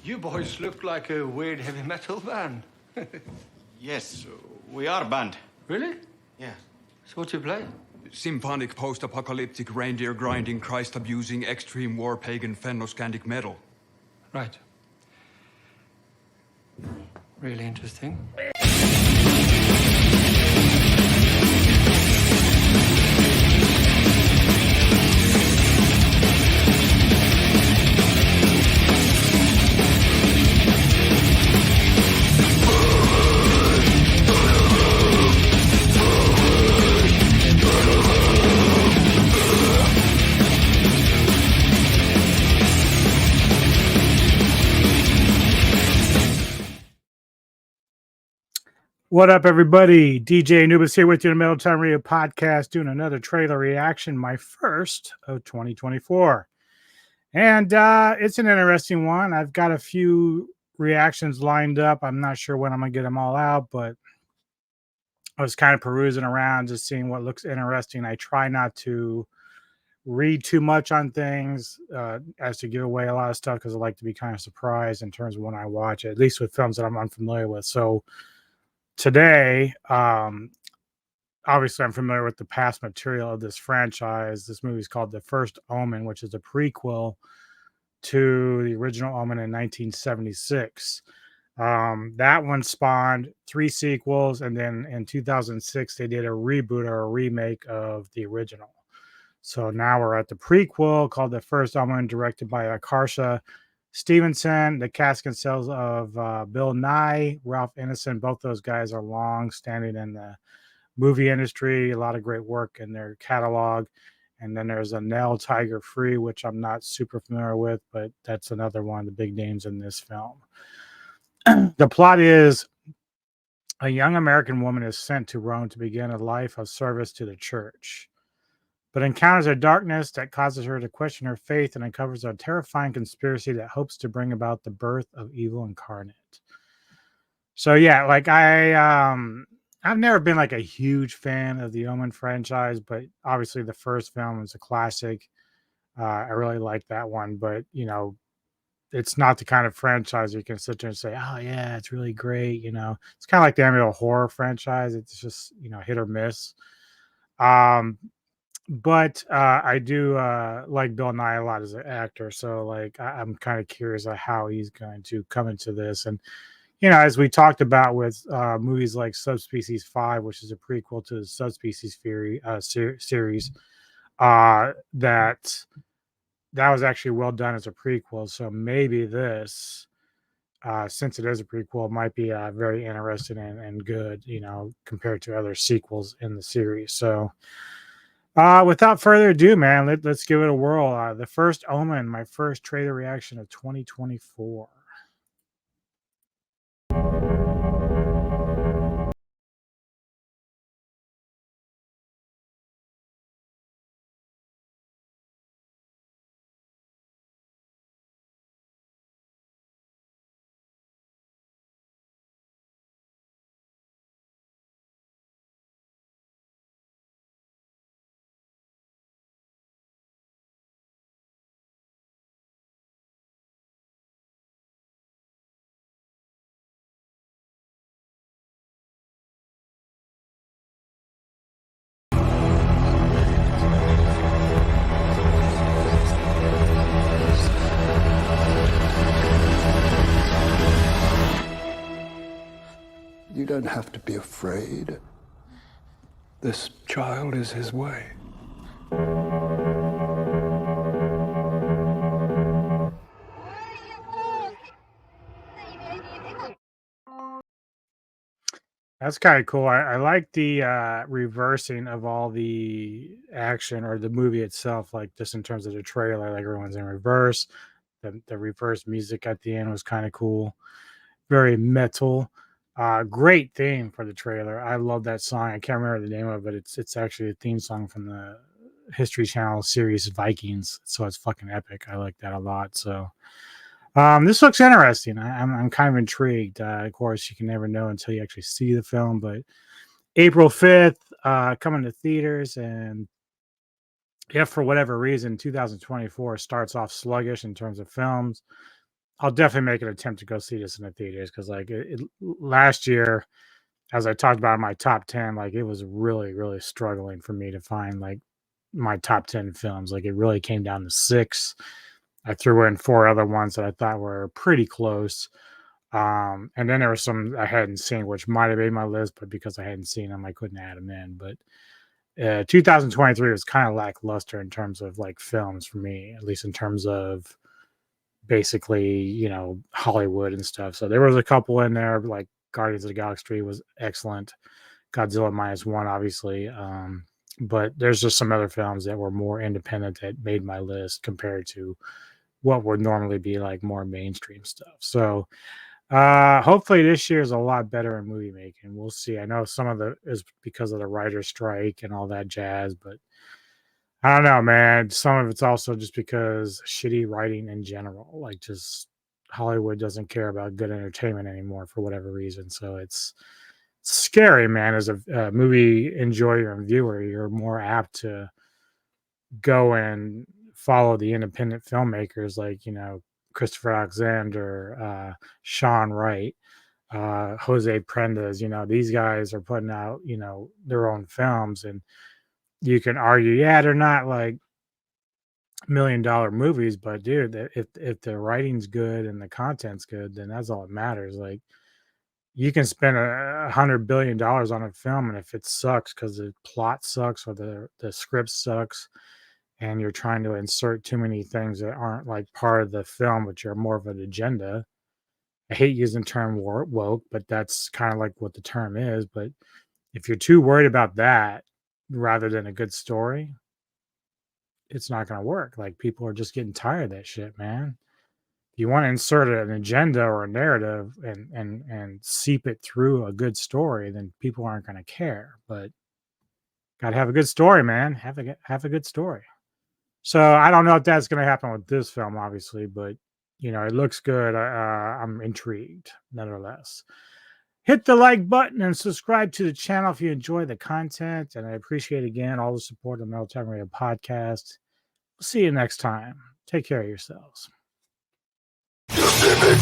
You boys look like a weird heavy metal band. Yes, we are a band. Really? Yeah. So what do you play? Symphonic, post-apocalyptic, reindeer-grinding, Christ-abusing, extreme war, pagan, Fennoscandic metal. Right. Really interesting. What up, everybody? DJ Anubis here with you in the Metal Time Radio podcast, doing another trailer reaction, my first of 2024. And it's an interesting one. I've got a few reactions lined up. I'm not sure when I'm going to get them all out, but I was kind of perusing around, just seeing what looks interesting. I try not to read too much on things as to give away a lot of stuff because I like to be kind of surprised in terms of when I watch it, at least with films that I'm unfamiliar with. So today, obviously I'm familiar with the past material of this franchise. This movie is called The First Omen, which is a prequel to the original Omen in 1976. That one spawned 3 sequels, and then in 2006 they did a reboot or a remake of the original. So now we're at the prequel called The First Omen, directed by Akarsha Stevenson. The cast consists of Bill Nye, Ralph Ineson. Both those guys are long standing in the movie industry. A lot of great work in their catalog. And then there's a Nell Tiger Free, which I'm not super familiar with, but that's another one of the big names in this film. The plot is a young American woman is sent to Rome to begin a life of service to the church, but encounters a darkness that causes her to question her faith and uncovers a terrifying conspiracy that hopes to bring about the birth of evil incarnate. So yeah, like I've never been like a huge fan of the Omen franchise, but obviously the first film is a classic. I really like that one, but you know, it's not the kind of franchise you can sit there and say, "Oh yeah, it's really great." You know, it's kind of like the Amityville Horror franchise. It's just, you know, hit or miss. Um, but I do like Bill Nye a lot as an actor, so like I'm kind of curious of how he's going to come into this. And you know, as we talked about with movies like Subspecies 5, which is a prequel to the Subspecies series, that was actually well done as a prequel. So maybe this, since it is a prequel, might be very interesting and good, you know, compared to other sequels in the series. So without further ado, man, let's give it a whirl. The First Omen, my first trailer reaction of 2024. You don't have to be afraid. This child is his way. That's kind of cool. I like the reversing of all the action or the movie itself, like just in terms of the trailer, like everyone's in reverse. The reverse music at the end was kind of cool. Very metal. Great theme for the trailer. I love that song. I can't remember the name of it, but it's actually a theme song from the History Channel series Vikings. So it's fucking epic. I like that a lot. So this looks interesting. I'm kind of intrigued. Of course, you can never know until you actually see the film, but April 5th, coming to theaters. And if for whatever reason 2024 starts off sluggish in terms of films, I'll definitely make an attempt to go see this in the theaters because, like, last year, as I talked about in my top 10, like, it was really, really struggling for me to find like my top 10 films. Like, it really came down to six. I threw in four other ones that I thought were pretty close. And then there were some I hadn't seen, which might have made my list, but because I hadn't seen them, I couldn't add them in. But 2023 was kind of lackluster in terms of like films for me, at least in terms of basically, Hollywood and stuff. So there was a couple in there, like Guardians of the Galaxy was excellent. Godzilla minus one, obviously. But there's just some other films that were more independent that made my list compared to what would normally be like more mainstream stuff. So hopefully this year is a lot better in movie making. We'll see. I know some of the is because of the writer's strike and all that jazz, but I don't know, man. Some of it's also just because shitty writing in general. Like, just Hollywood doesn't care about good entertainment anymore for whatever reason. So it's scary, man. As a movie enjoyer and viewer, you're more apt to go and follow the independent filmmakers like, Christopher Alexander, Sean Wright, Jose Prendes. These guys are putting out, their own films, and you can argue, yeah, they're not like $1 million movies, but dude, if the writing's good and the content's good, then that's all that matters. Like, you can spend $100 billion on a film, and if it sucks because the plot sucks or the script sucks, and you're trying to insert too many things that aren't like part of the film, but you're more of an agenda. I hate using the term woke, but that's kind of like what the term is. But if you're too worried about that rather than a good story, it's not going to work. Like, people are just getting tired of that shit, man. If you want to insert an agenda or a narrative and seep it through a good story, then people aren't going to care. But got to have a good story, man. Have a good story. So I don't know if that's going to happen with this film, obviously, but it looks good. I'm intrigued, nonetheless. Hit the like button and subscribe to the channel if you enjoy the content. And I appreciate again all the support of the Metal Time Radio podcast. We'll see you next time. Take care of yourselves. You see me